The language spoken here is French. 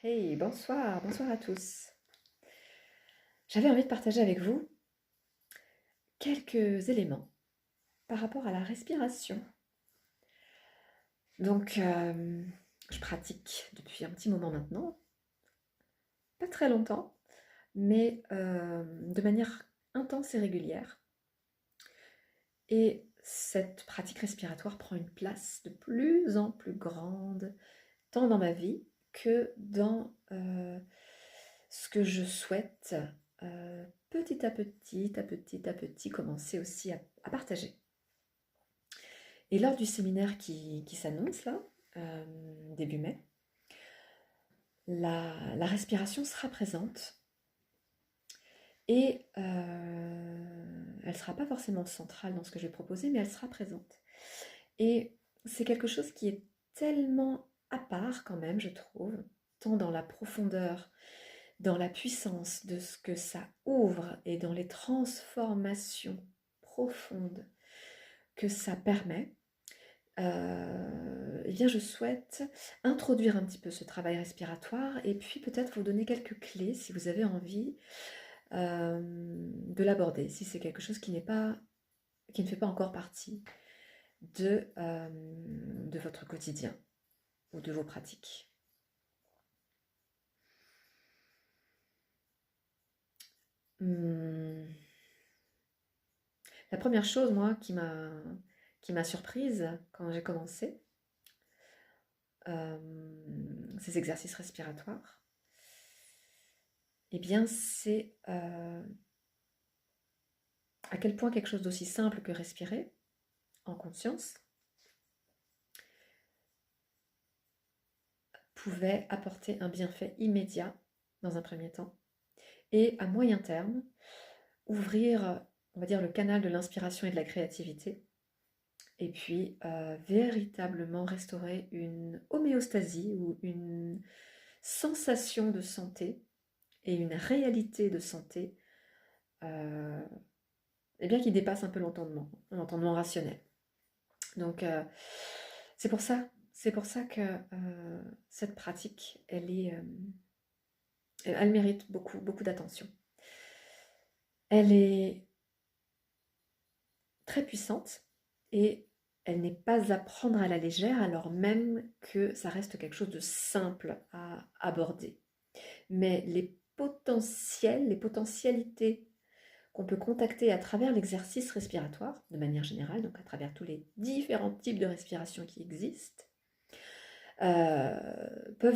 Hey, bonsoir à tous. J'avais envie de partager avec vous quelques éléments par rapport à la respiration. Donc, je pratique depuis un petit moment maintenant, pas très longtemps, mais de manière intense et régulière. Et cette pratique respiratoire prend une place de plus en plus grande, tant dans ma vie que dans ce que je souhaite petit à petit commencer aussi à partager. Et lors du séminaire qui s'annonce là, début mai, la respiration sera présente et elle ne sera pas forcément centrale dans ce que je vais proposer, mais elle sera présente. Et c'est quelque chose qui est tellement à part quand même, je trouve, tant dans la profondeur, dans la puissance de ce que ça ouvre et dans les transformations profondes que ça permet, eh bien je souhaite introduire un petit peu ce travail respiratoire et puis peut-être vous donner quelques clés si vous avez envie de l'aborder, si c'est quelque chose qui ne fait pas encore partie de votre quotidien ou de vos pratiques. La première chose, moi, qui m'a surprise quand j'ai commencé ces exercices respiratoires, eh bien, c'est à quel point quelque chose d'aussi simple que respirer en conscience pouvait apporter un bienfait immédiat dans un premier temps et à moyen terme ouvrir, on va dire, le canal de l'inspiration et de la créativité et puis véritablement restaurer une homéostasie ou une sensation de santé et une réalité de santé eh bien, qui dépasse un peu l'entendement rationnel. Donc c'est pour ça que cette pratique, elle mérite beaucoup, beaucoup d'attention. Elle est très puissante et elle n'est pas à prendre à la légère alors même que ça reste quelque chose de simple à aborder. Mais les potentialités qu'on peut contacter à travers l'exercice respiratoire, de manière générale, donc à travers tous les différents types de respiration qui existent, peuvent